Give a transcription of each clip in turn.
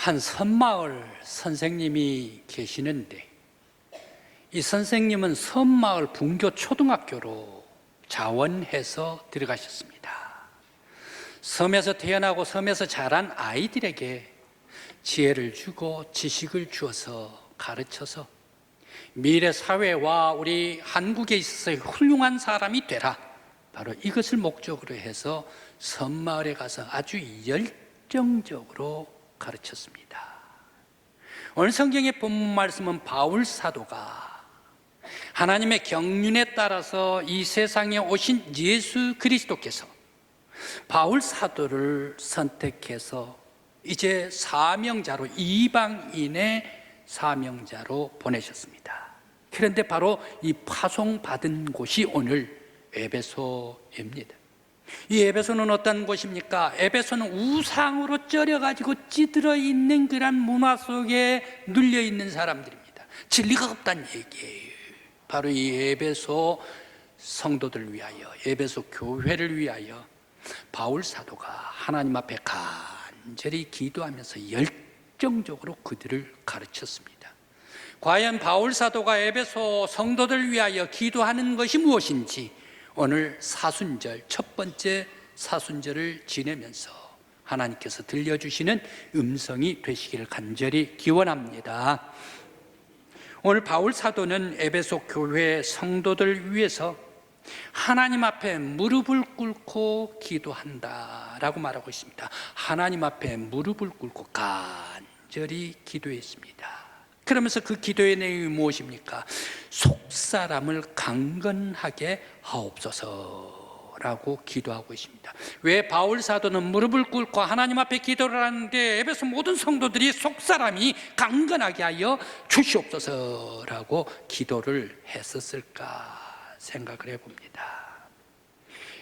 한 섬마을 선생님이 계시는데 이 선생님은 섬마을 분교 초등학교로 자원해서 들어가셨습니다. 섬에서 태어나고 섬에서 자란 아이들에게 지혜를 주고 지식을 주어서 가르쳐서 미래 사회와 우리 한국에 있어서 훌륭한 사람이 되라, 바로 이것을 목적으로 해서 섬마을에 가서 아주 열정적으로 가르쳤습니다. 오늘 성경의 본문 말씀은 바울 사도가 하나님의 경륜에 따라서 이 세상에 오신 예수 그리스도께서 바울 사도를 선택해서 이제 사명자로, 이방인의 사명자로 보내셨습니다. 그런데 바로 이 파송받은 곳이 오늘 에베소입니다. 이 에베소는 어떤 곳입니까? 에베소는 우상으로 쩔여가지고 찌들어 있는 그런 문화 속에 눌려 있는 사람들입니다. 진리가 없다는 얘기예요. 바로 이 에베소 성도들을 위하여, 에베소 교회를 위하여 바울 사도가 하나님 앞에 간절히 기도하면서 열정적으로 그들을 가르쳤습니다. 과연 바울 사도가 에베소 성도들을 위하여 기도하는 것이 무엇인지 오늘 사순절, 첫 번째 사순절을 지내면서 하나님께서 들려주시는 음성이 되시기를 간절히 기원합니다. 오늘 바울 사도는 에베소 교회 성도들 위해서 하나님 앞에 무릎을 꿇고 기도한다라고 말하고 있습니다. 하나님 앞에 무릎을 꿇고 간절히 기도했습니다. 그러면서 그 기도의 내용이 무엇입니까? 속사람을 강건하게 하옵소서라고 기도하고 있습니다. 왜 바울 사도는 무릎을 꿇고 하나님 앞에 기도를 하는데 에베소 모든 성도들이 속사람이 강건하게 하여 주시옵소서라고 기도를 했었을까 생각을 해봅니다.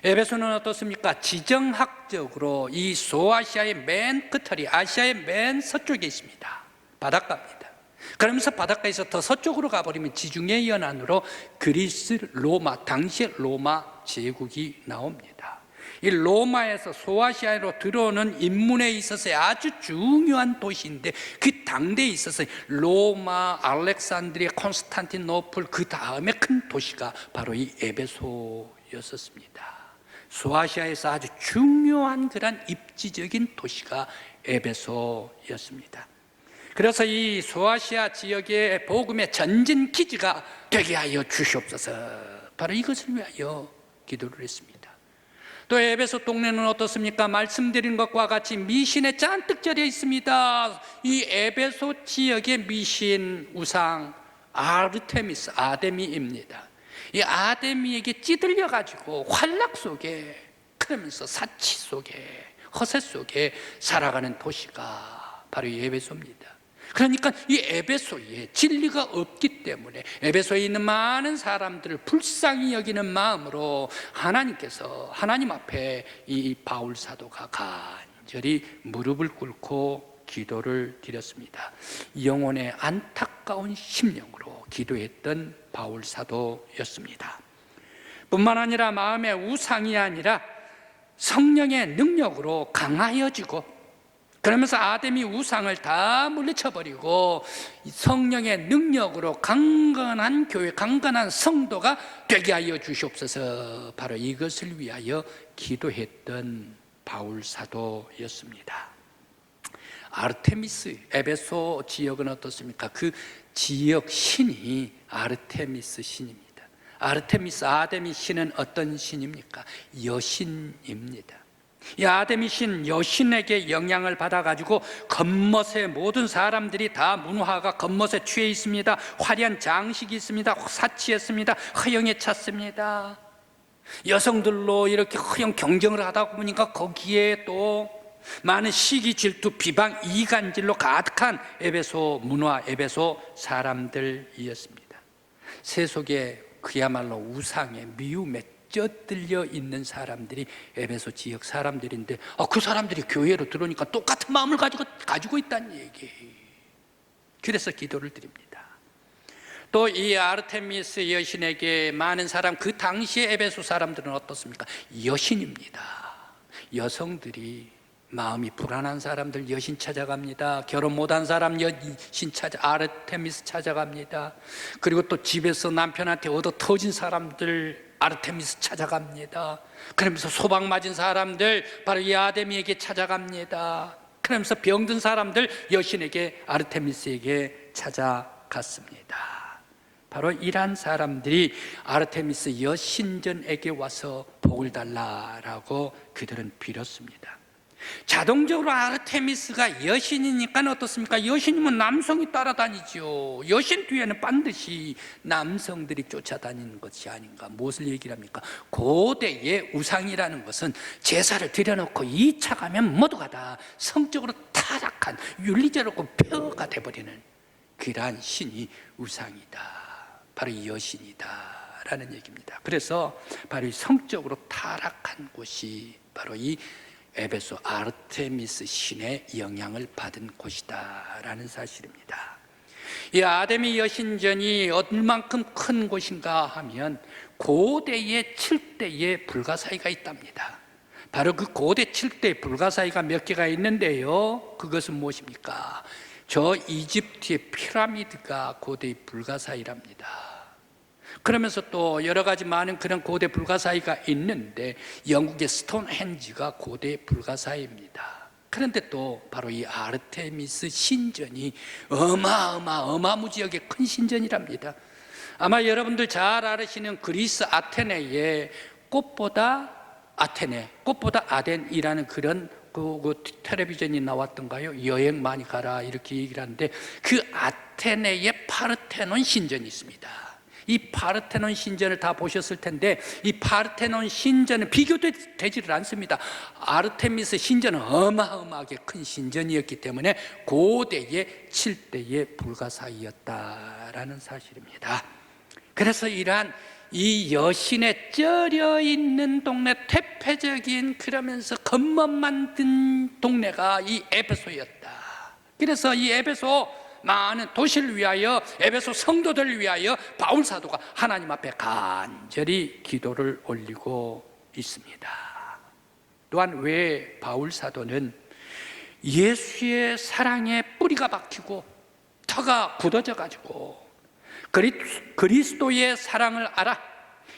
에베소는 어떻습니까? 지정학적으로 이 소아시아의 맨 끝털이 아시아의 맨 서쪽에 있습니다. 바닷가입니다. 그러면서 바닷가에서 더 서쪽으로 가버리면 지중해 연안으로 그리스, 로마, 당시의 로마 제국이 나옵니다. 이 로마에서 소아시아로 들어오는 인문에 있어서 아주 중요한 도시인데 그 당대에 있어서 로마, 알렉산드리아, 콘스탄티노플, 그 다음에 큰 도시가 바로 이 에베소였었습니다. 소아시아에서 아주 중요한 그런 입지적인 도시가 에베소였습니다. 그래서 이 소아시아 지역의 복음의 전진 기지가 되게 하여 주시옵소서, 바로 이것을 위하여 기도를 했습니다. 또 에베소 동네는 어떻습니까? 말씀드린 것과 같이 미신에 잔뜩 절여 있습니다. 이 에베소 지역의 미신 우상 아르테미스, 아데미입니다. 이 아데미에게 찌들려 가지고 환락 속에, 그러면서 사치 속에, 허세 속에 살아가는 도시가 바로 이 에베소입니다. 그러니까 이 에베소에 진리가 없기 때문에 에베소에 있는 많은 사람들을 불쌍히 여기는 마음으로 하나님께서 하나님 앞에 이 바울 사도가 간절히 무릎을 꿇고 기도를 드렸습니다. 영혼의 안타까운 심령으로 기도했던 바울 사도였습니다. 뿐만 아니라 마음의 우상이 아니라 성령의 능력으로 강하여지고, 그러면서 아데미 우상을 다 물리쳐버리고 성령의 능력으로 강건한 교회, 강건한 성도가 되게 하여 주시옵소서, 바로 이것을 위하여 기도했던 바울 사도였습니다. 아르테미스, 에베소 지역은 어떻습니까? 그 지역 신이 아르테미스 신입니다. 아르테미스, 아데미 신은 어떤 신입니까? 여신입니다. 이 아데미 신, 여신에게 영향을 받아가지고 겉멋에 모든 사람들이 다 문화가 겉멋에 취해 있습니다. 화려한 장식이 있습니다. 사치했습니다. 허영에 찼습니다. 여성들로 이렇게 허영 경쟁을 하다 보니까 거기에 또 많은 시기, 질투, 비방, 이간질로 가득한 에베소 문화, 에베소 사람들이었습니다. 세속에 그야말로 우상의 미움에 쪄들려 있는 사람들이 에베소 지역 사람들인데 그 사람들이 교회로 들어오니까 똑같은 마음을 가지고 있다는 얘기예요. 그래서 기도를 드립니다. 또 이 아르테미스 여신에게 많은 사람, 그 당시에 에베소 사람들은 어떻습니까? 여신입니다. 여성들이 마음이 불안한 사람들 여신 찾아갑니다. 결혼 못한 사람 여신 아르테미스 찾아갑니다. 그리고 또 집에서 남편한테 얻어 터진 사람들 아르테미스 찾아갑니다. 그러면서 소방 맞은 사람들 바로 이 아데미에게 찾아갑니다. 그러면서 병든 사람들 여신에게 아르테미스에게 찾아갔습니다. 바로 이러한 사람들이 아르테미스 여신전에게 와서 복을 달라라고 그들은 빌었습니다. 자동적으로 아르테미스가 여신이니까 어떻습니까? 여신이면 남성이 따라다니죠. 여신 뒤에는 반드시 남성들이 쫓아다니는 것이 아닌가. 무엇을 얘기를 합니까? 고대의 우상이라는 것은 제사를 드려놓고 2차 가면 모두가 다 성적으로 타락한 윤리적으로 폐허가 돼버리는 그러한 신이 우상이다, 바로 이 여신이다 라는 얘기입니다. 그래서 바로 이 성적으로 타락한 곳이 바로 이 에베소 아르테미스 신의 영향을 받은 곳이다 라는 사실입니다. 이 아데미 여신전이 얼만큼 큰 곳인가 하면 고대의 7대의 불가사의가 있답니다. 바로 그 고대 7대의 불가사의가 몇 개가 있는데요, 그것은 무엇입니까? 저 이집트의 피라미드가 고대의 불가사의랍니다. 그러면서 또 여러 가지 많은 그런 고대 불가사의가 있는데 영국의 스톤헨지가 고대 불가사의입니다. 그런데 또 바로 이 아르테미스 신전이 어마무지하게 큰 신전이랍니다. 아마 여러분들 잘 아시는 그리스 아테네의 꽃보다 아덴이라는 그런 그 텔레비전이 나왔던가요? 여행 많이 가라 이렇게 얘기를 하는데 그 아테네의 파르테논 신전이 있습니다. 이 파르테논 신전을 다 보셨을 텐데 이 파르테논 신전은 비교되지를 않습니다. 아르테미스 신전은 어마어마하게 큰 신전이었기 때문에 고대의 7대의 불가사의였다라는 사실입니다. 그래서 이러한 이 여신에 쩔여 있는 동네, 대표적인 그러면서 겉멋만 든 동네가 이 에베소였다. 그래서 이 에베소 많은 도시를 위하여, 에베소 성도들을 위하여 바울 사도가 하나님 앞에 간절히 기도를 올리고 있습니다. 또한 왜 바울 사도는 예수의 사랑에 뿌리가 박히고 터가 굳어져 가지고 그리스도의 사랑을 알아,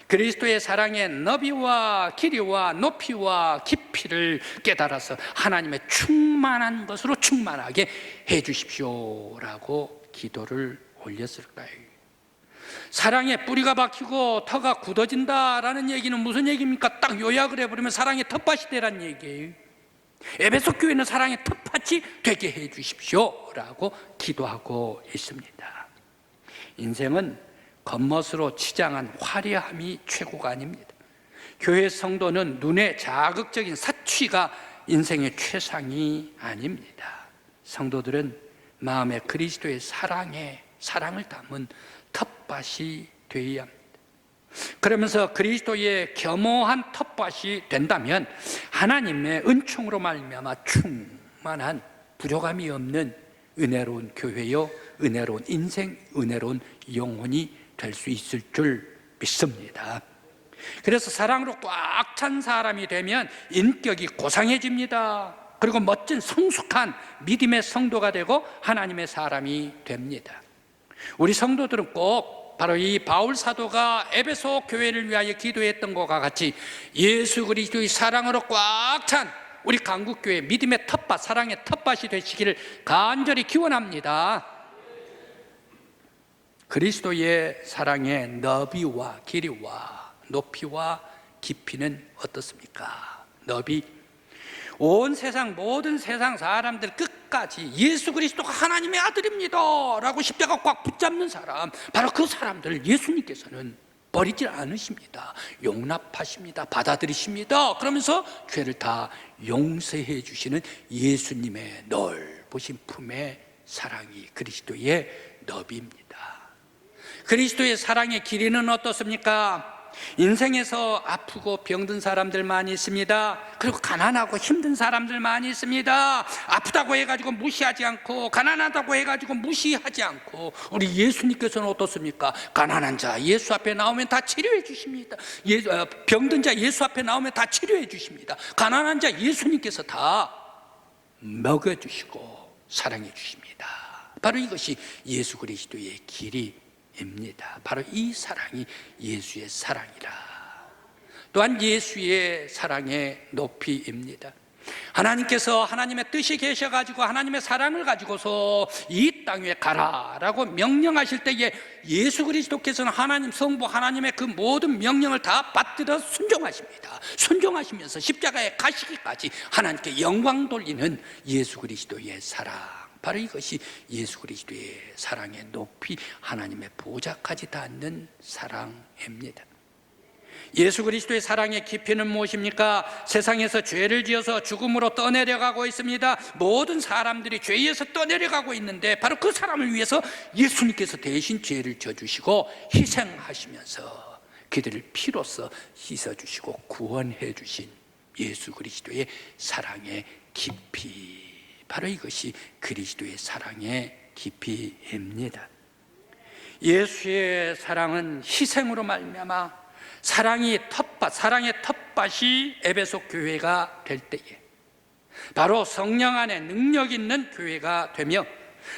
그리스도의 사랑의 너비와 길이와 높이와 깊이를 깨달아서 하나님의 충만한 것으로 충만하게 해 주십시오라고 기도를 올렸을까요? 사랑에 뿌리가 박히고 터가 굳어진다라는 얘기는 무슨 얘기입니까? 딱 요약을 해버리면 사랑의 텃밭이 되란 얘기예요. 에베소 교회는 사랑의 텃밭이 되게 해 주십시오라고 기도하고 있습니다. 인생은 겉멋으로 치장한 화려함이 최고가 아닙니다. 교회 성도는 눈에 자극적인 사취가 인생의 최상이 아닙니다. 성도들은 마음에 그리스도의 사랑을 담은 텃밭이 되어야 합니다. 그러면서 그리스도의 겸허한 텃밭이 된다면 하나님의 은총으로 말미암아 충만한 부족함이 없는 은혜로운 교회요, 은혜로운 인생, 은혜로운 영혼이 될 수 있을 줄 믿습니다. 그래서 사랑으로 꽉 찬 사람이 되면 인격이 고상해집니다. 그리고 멋진 성숙한 믿음의 성도가 되고 하나님의 사람이 됩니다. 우리 성도들은 꼭 바로 이 바울 사도가 에베소 교회를 위하여 기도했던 것과 같이 예수 그리스도의 사랑으로 꽉 찬 우리 강국교회 믿음의 텃밭, 사랑의 텃밭이 되시기를 간절히 기원합니다. 그리스도의 사랑의 너비와 길이와 높이와 깊이는 어떻습니까? 너비, 온 세상 모든 세상 사람들 끝까지 예수 그리스도가 하나님의 아들입니다 라고 십자가 꽉 붙잡는 사람, 바로 그 사람들을 예수님께서는 버리지 않으십니다. 용납하십니다. 받아들이십니다. 그러면서 죄를 다 용서해 주시는 예수님의 넓으신 품의 사랑이 그리스도의 너비입니다. 그리스도의 사랑의 길이는 어떻습니까? 인생에서 아프고 병든 사람들 많이 있습니다. 그리고 가난하고 힘든 사람들 많이 있습니다. 아프다고 해가지고 무시하지 않고, 가난하다고 해가지고 무시하지 않고, 우리 예수님께서는 어떻습니까? 가난한 자 예수 앞에 나오면 다 치료해 주십니다. 병든 자 예수 앞에 나오면 다 치료해 주십니다. 가난한 자 예수님께서 다 먹여주시고 사랑해 주십니다. 바로 이것이 예수 그리스도의 길이입니다. 바로 이 사랑이 예수의 사랑이라. 또한 예수의 사랑의 높이입니다. 하나님께서 하나님의 뜻이 계셔가지고 하나님의 사랑을 가지고서 이 땅에 가라라고 명령하실 때에 예수 그리스도께서는 하나님 성부 하나님의 그 모든 명령을 다 받들어 순종하십니다. 순종하시면서 십자가에 가시기까지 하나님께 영광 돌리는 예수 그리스도의 사랑, 바로 이것이 예수 그리스도의 사랑의 높이, 하나님의 보좌까지 닿는 사랑입니다. 예수 그리스도의 사랑의 깊이는 무엇입니까? 세상에서 죄를 지어서 죽음으로 떠내려가고 있습니다. 모든 사람들이 죄에서 떠내려가고 있는데 바로 그 사람을 위해서 예수님께서 대신 죄를 져주시고 희생하시면서 그들을 피로써 씻어주시고 구원해 주신 예수 그리스도의 사랑의 깊이, 바로 이것이 그리스도의 사랑의 깊이입니다. 예수의 사랑은 희생으로 말미암아 사랑의 텃밭이 에베소 교회가 될 때에 바로 성령 안에 능력 있는 교회가 되며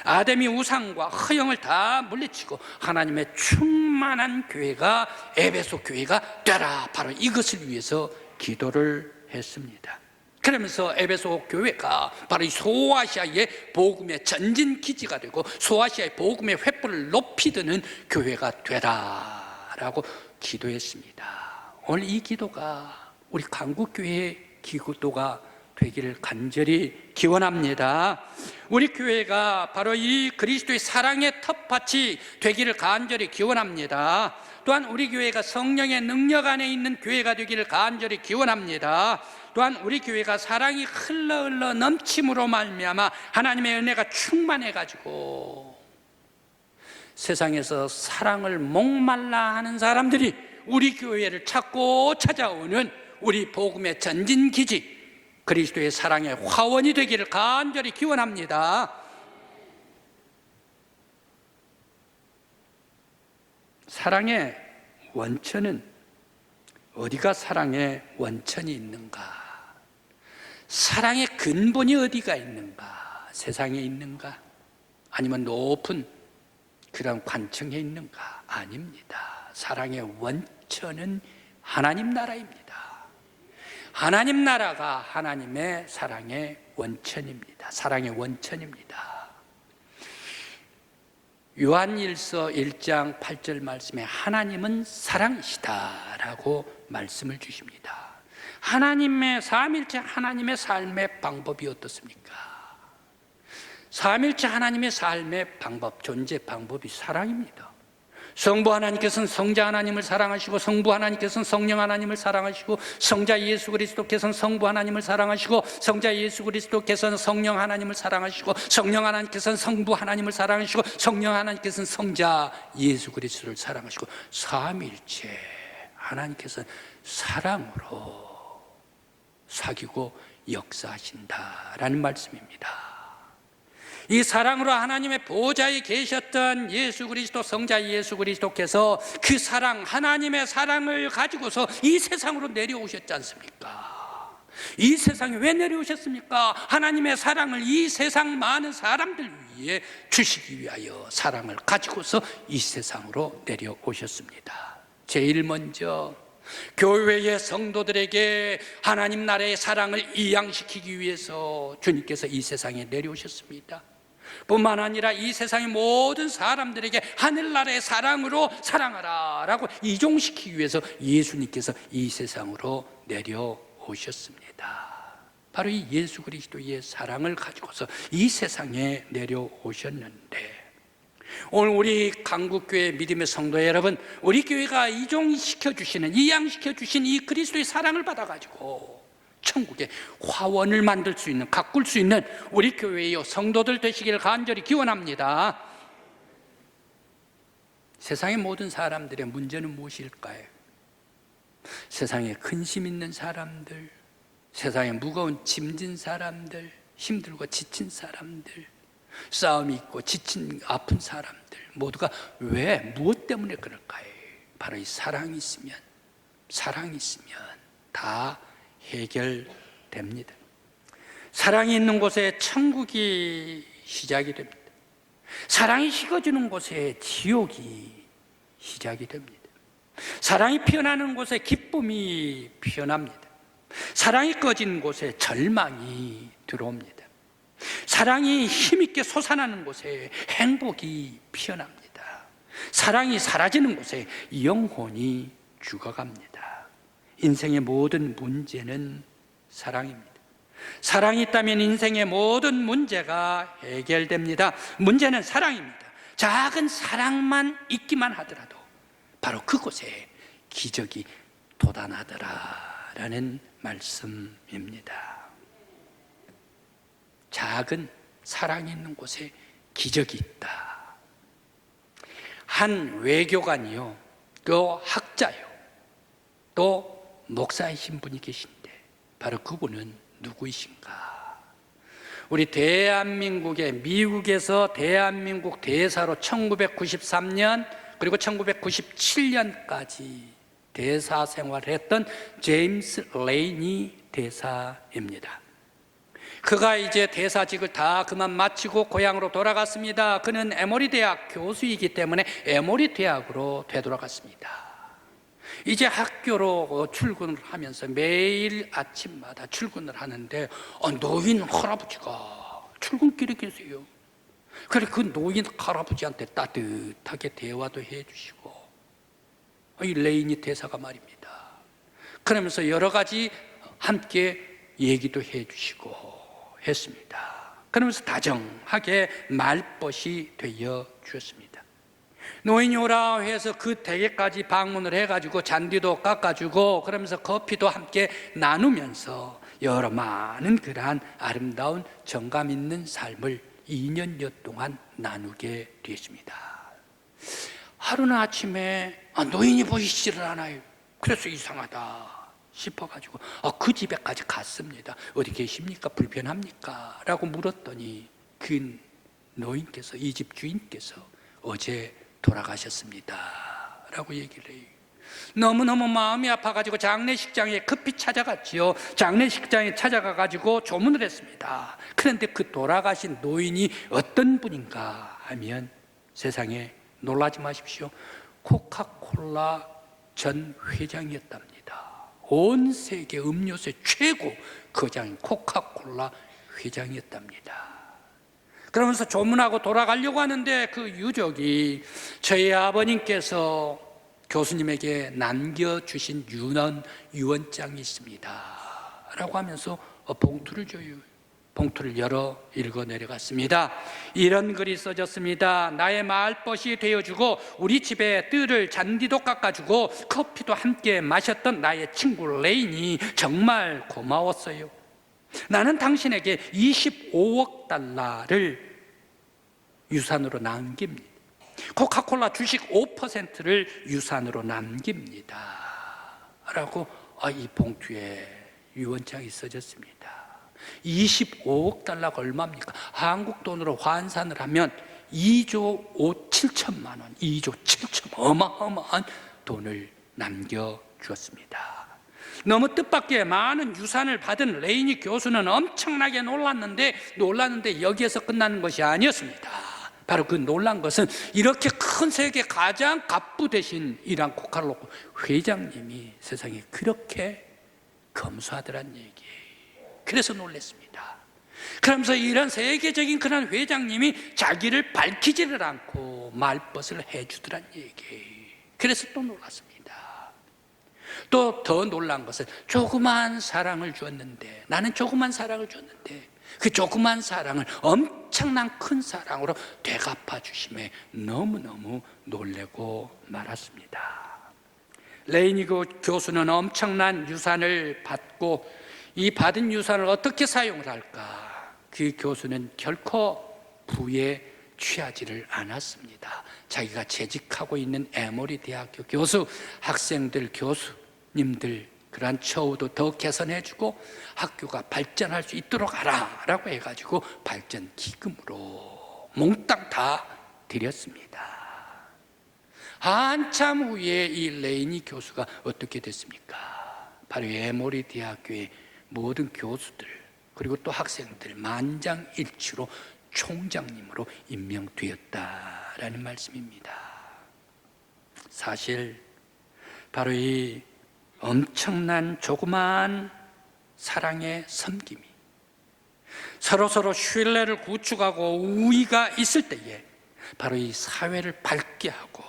아담이 우상과 허영을 다 물리치고 하나님의 충만한 교회가 에베소 교회가 되라, 바로 이것을 위해서 기도를 했습니다. 그러면서 에베소 교회가 바로 이 소아시아의 복음의 전진 기지가 되고 소아시아의 복음의 횃불을 높이 드는 교회가 되라라고 기도했습니다. 오늘 이 기도가 우리 강국교회의 기도가 되기를 간절히 기원합니다. 우리 교회가 바로 이 그리스도의 사랑의 텃밭이 되기를 간절히 기원합니다. 또한 우리 교회가 성령의 능력 안에 있는 교회가 되기를 간절히 기원합니다. 또한 우리 교회가 사랑이 흘러 넘침으로 말미암아 하나님의 은혜가 충만해가지고 세상에서 사랑을 목말라 하는 사람들이 우리 교회를 찾고 찾아오는 우리 복음의 전진기지 그리스도의 사랑의 화원이 되기를 간절히 기원합니다. 사랑의 원천은, 어디가 사랑의 원천이 있는가? 사랑의 근본이 어디가 있는가? 세상에 있는가? 아니면 높은 그런 관청에 있는가? 아닙니다. 사랑의 원천은 하나님 나라입니다. 하나님 나라가 하나님의 사랑의 원천입니다. 사랑의 원천입니다. 요한일서 1장 8절 말씀에 하나님은 사랑이시다라고 말씀을 주십니다. 하나님의 삼일체 하나님의 삶의 방법이 어떻습니까? 삼일체 하나님의 삶의 방법, 존재 방법이 사랑입니다. 성부 하나님께서는 성자 하나님을 사랑하시고 성부 하나님께서는 성령 하나님을 사랑하시고 성자 예수 그리스도께서는 성부 하나님을 사랑하시고 성자 예수 그리스도께서는 성령 하나님을 사랑하시고 성령 하나님께서는 성부 하나님을 사랑하시고 성령 하나님께서는 성자 예수 그리스도를 사랑하시고 삼일체 하나님께서는 사랑으로 사귀고 역사하신다라는 말씀입니다. 이 사랑으로 하나님의 보좌에 계셨던 예수 그리스도, 성자 예수 그리스도께서 그 사랑, 하나님의 사랑을 가지고서 이 세상으로 내려오셨지 않습니까? 이 세상에 왜 내려오셨습니까? 하나님의 사랑을 이 세상 많은 사람들 위해 주시기 위하여 사랑을 가지고서 이 세상으로 내려오셨습니다. 제일 먼저 교회의 성도들에게 하나님 나라의 사랑을 이양시키기 위해서 주님께서 이 세상에 내려오셨습니다. 뿐만 아니라 이 세상의 모든 사람들에게 하늘나라의 사랑으로 사랑하라 라고 이종시키기 위해서 예수님께서 이 세상으로 내려오셨습니다. 바로 이 예수 그리스도의 사랑을 가지고서 이 세상에 내려오셨는데, 오늘 우리 강국교회 믿음의 성도 여러분, 우리 교회가 이종시켜 주시는, 이양시켜 주신 이 그리스도의 사랑을 받아가지고 천국의 화원을 만들 수 있는, 가꿀 수 있는 우리 교회의 성도들 되시기를 간절히 기원합니다. 세상의 모든 사람들의 문제는 무엇일까요? 세상에 근심 있는 사람들, 세상에 무거운 짐진 사람들, 힘들고 지친 사람들, 싸움이 있고 지친 아픈 사람들 모두가 왜, 무엇 때문에 그럴까요? 바로 이 사랑이 있으면 다 해결됩니다. 사랑이 있는 곳에 천국이 시작이 됩니다. 사랑이 식어지는 곳에 지옥이 시작이 됩니다. 사랑이 피어나는 곳에 기쁨이 피어납니다. 사랑이 꺼진 곳에 절망이 들어옵니다. 사랑이 힘있게 솟아나는 곳에 행복이 피어납니다. 사랑이 사라지는 곳에 영혼이 죽어갑니다. 인생의 모든 문제는 사랑입니다. 사랑이 있다면 인생의 모든 문제가 해결됩니다. 문제는 사랑입니다. 작은 사랑만 있기만 하더라도 바로 그곳에 기적이 돋아나더라라는 말씀입니다. 작은 사랑이 있는 곳에 기적이 있다. 한 외교관이요, 또 학자요, 또 목사이신 분이 계신데 바로 그분은 누구이신가? 우리 대한민국의 미국에서 대한민국 대사로 1993년 그리고 1997년까지 대사 생활을 했던 제임스 레이니 대사입니다. 그가 이제 대사직을 다 그만 마치고 고향으로 돌아갔습니다. 그는 에모리 대학 교수이기 때문에 에모리 대학으로 되돌아갔습니다. 이제 학교로 출근을 하면서 매일 아침마다 출근을 하는데 노인 할아버지가 출근길에 계세요. 그래서 그 노인 할아버지한테 따뜻하게 대화도 해주시고, 이 레이니 대사가 말입니다. 그러면서 여러 가지 함께 얘기도 해주시고 했습니다. 그러면서 다정하게 말벗이 되어 주었습니다. 노인이 오라 해서 그 댁에까지 방문을 해가지고 잔디도 깎아주고 그러면서 커피도 함께 나누면서 여러 많은 그러한 아름다운 정감 있는 삶을 2년여 동안 나누게 되었습니다. 하루는 아침에 노인이 보이시지를 않아요. 그래서 이상하다 싶어가지고 그 집에까지 갔습니다. 어디 계십니까? 불편합니까? 라고 물었더니 그 노인께서, 이 집 주인께서 어제 돌아가셨습니다 라고 얘기를 해요. 너무너무 마음이 아파가지고 장례식장에 급히 찾아갔지요. 장례식장에 찾아가가지고 조문을 했습니다. 그런데 그 돌아가신 노인이 어떤 분인가 하면, 세상에 놀라지 마십시오, 코카콜라 전 회장이었답니다. 온 세계 음료수의 최고 거장인 코카콜라 회장이었답니다. 그러면서 조문하고 돌아가려고 하는데 그 유족이 저희 아버님께서 교수님에게 남겨주신 유언장이 있습니다 라고 하면서 봉투를 줘요. 봉투를 열어 읽어 내려갔습니다. 이런 글이 써졌습니다. 나의 말벗이 되어주고 우리 집에 뜰을 잔디도 깎아주고 커피도 함께 마셨던 나의 친구 레인이 정말 고마웠어요. 나는 당신에게 25억 달러를 유산으로 남깁니다. 코카콜라 주식 5%를 유산으로 남깁니다 라고 이 봉투에 유언장이 써졌습니다. 25억 달러가 얼마입니까? 한국 돈으로 환산을 하면 2조 7천만 원, 2조 7천, 어마어마한 돈을 남겨주었습니다. 너무 뜻밖의 많은 유산을 받은 레이니 교수는 엄청나게 놀랐는데 여기에서 끝나는 것이 아니었습니다. 바로 그 놀란 것은 이렇게 큰 세계 가장 갑부되신 이란 코카콜라 회장님이 세상에 그렇게 검소하더란 얘기예요. 그래서 놀랐습니다. 그러면서 이런 세계적인 그런 회장님이 자기를 밝히지를 않고 말벗을 해주더란 얘기예요. 그래서 또 놀랐습니다. 또 더 놀란 것은 조그만 사랑을 주었는데, 나는 조그만 사랑을 줬는데 그 조그만 사랑을 엄청난 큰 사랑으로 되갚아 주심에 너무너무 놀라고 말았습니다. 레이니 교수는 엄청난 유산을 받고 이 받은 유산을 어떻게 사용을 할까? 그 교수는 결코 부에 취하지를 않았습니다. 자기가 재직하고 있는 에모리 대학교 교수, 학생들, 교수님들 그러한 처우도 더 개선해주고 학교가 발전할 수 있도록 하라라고 해가지고 발전 기금으로 몽땅 다 드렸습니다. 한참 후에 이 레이니 교수가 어떻게 됐습니까? 바로 에모리 대학교의 모든 교수들, 그리고 또 학생들 만장일치로 총장님으로 임명되었다라는 말씀입니다. 사실 바로 이 엄청난 조그마한 사랑의 섬김이 서로서로 신뢰를 구축하고 우위가 있을 때에 바로 이 사회를 밝게 하고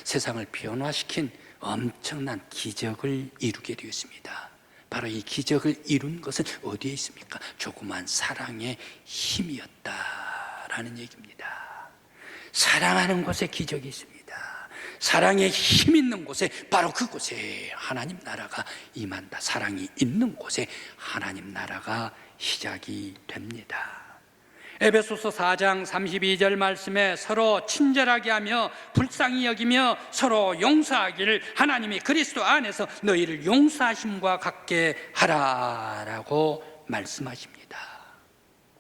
세상을 변화시킨 엄청난 기적을 이루게 되었습니다. 바로 이 기적을 이룬 것은 어디에 있습니까? 조그만 사랑의 힘이었다라는 얘기입니다. 사랑하는 곳에 기적이 있습니다. 사랑의 힘 있는 곳에, 바로 그곳에 하나님 나라가 임한다. 사랑이 있는 곳에 하나님 나라가 시작이 됩니다. 에베소서 4장 32절 말씀에 서로 친절하게 하며 불쌍히 여기며 서로 용서하기를 하나님이 그리스도 안에서 너희를 용서하심과 같게 하라라고 말씀하십니다.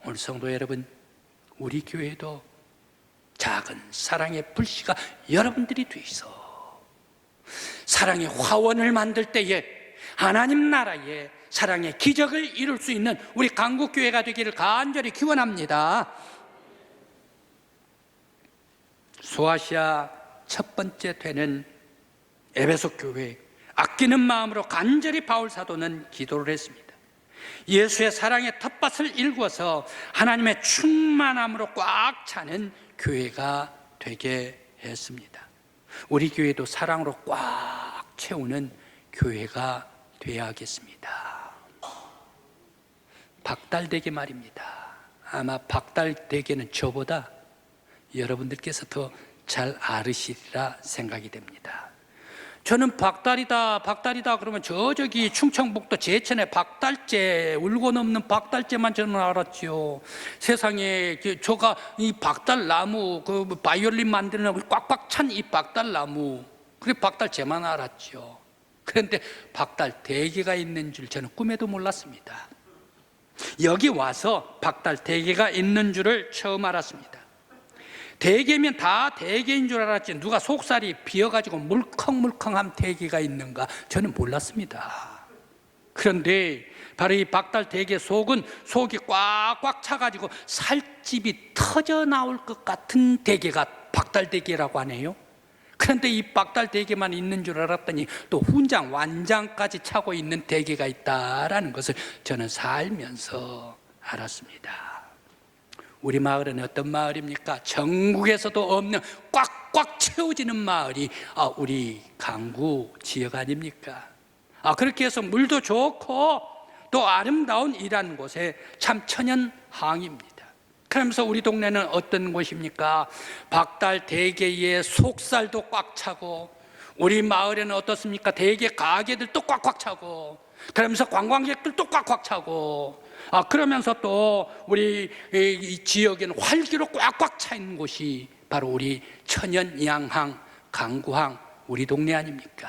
오늘 성도 여러분, 우리 교회도 작은 사랑의 불씨가 여러분들이 되어서 사랑의 화원을 만들 때에 하나님 나라에 사랑의 기적을 이룰 수 있는 우리 강국교회가 되기를 간절히 기원합니다. 소아시아 첫 번째 되는 에베소 교회, 아끼는 마음으로 간절히 바울 사도는 기도를 했습니다. 예수의 사랑의 텃밭을 일구어서 하나님의 충만함으로 꽉 차는 교회가 되게 했습니다. 우리 교회도 사랑으로 꽉 채우는 교회가 되어야겠습니다. 박달대게 말입니다. 아마 박달대게는 저보다 여러분들께서 더 잘 아시리라 생각이 됩니다. 저는 박달이다 그러면 저기 충청북도 제천에 박달재, 울고 넘는 박달재만 저는 알았지요. 세상에 저가 이 박달나무, 그 바이올린 만드는 꽉꽉 찬 이 박달나무, 그래 박달재만 알았죠. 그런데 박달대게가 있는 줄 저는 꿈에도 몰랐습니다. 여기 와서 박달대게가 있는 줄을 처음 알았습니다. 대게면 다 대게인 줄 알았지 누가 속살이 비어가지고 물컹물컹한 대게가 있는가 저는 몰랐습니다. 그런데 바로 이 박달대게 속은 속이 꽉꽉 차가지고 살집이 터져 나올 것 같은 대게가 박달대게라고 하네요. 그런데 이 박달대게만 있는 줄 알았더니 또 훈장, 완장까지 차고 있는 대게가 있다라는 것을 저는 살면서 알았습니다. 우리 마을은 어떤 마을입니까? 전국에서도 없는 꽉꽉 채워지는 마을이 우리 강구 지역 아닙니까? 그렇게 해서 물도 좋고 또 아름다운 이란 곳에 참 천연항입니다. 그러면서 우리 동네는 어떤 곳입니까? 박달대게의 속살도 꽉 차고, 우리 마을에는 어떻습니까? 대게 가게들도 꽉꽉 차고, 그러면서 관광객들도 꽉꽉 차고, 그러면서 또 우리 이 지역에는 활기로 꽉꽉 차 있는 곳이 바로 우리 천연양항, 강구항, 우리 동네 아닙니까?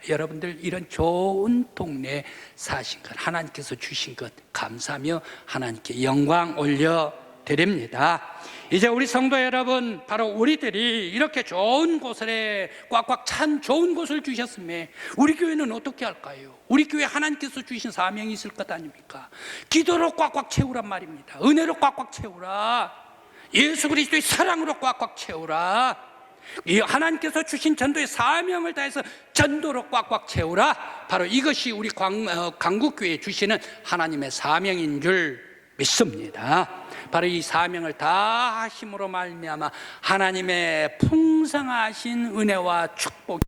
여러분들 이런 좋은 동네에 사신 것, 하나님께서 주신 것 감사하며 하나님께 영광 올려드립니다. 이제 우리 성도 여러분, 바로 우리들이 이렇게 좋은 곳에 꽉꽉 찬 좋은 곳을 주셨음에 우리 교회는 어떻게 할까요? 우리 교회 하나님께서 주신 사명이 있을 것 아닙니까? 기도로 꽉꽉 채우란 말입니다. 은혜로 꽉꽉 채우라. 예수 그리스도의 사랑으로 꽉꽉 채우라. 이 하나님께서 주신 전도의 사명을 다해서 전도로 꽉꽉 채우라. 바로 이것이 우리 강국교회에 주시는 하나님의 사명인 줄 믿습니다. 바로 이 사명을 다 하심으로 말미암아 하나님의 풍성하신 은혜와 축복이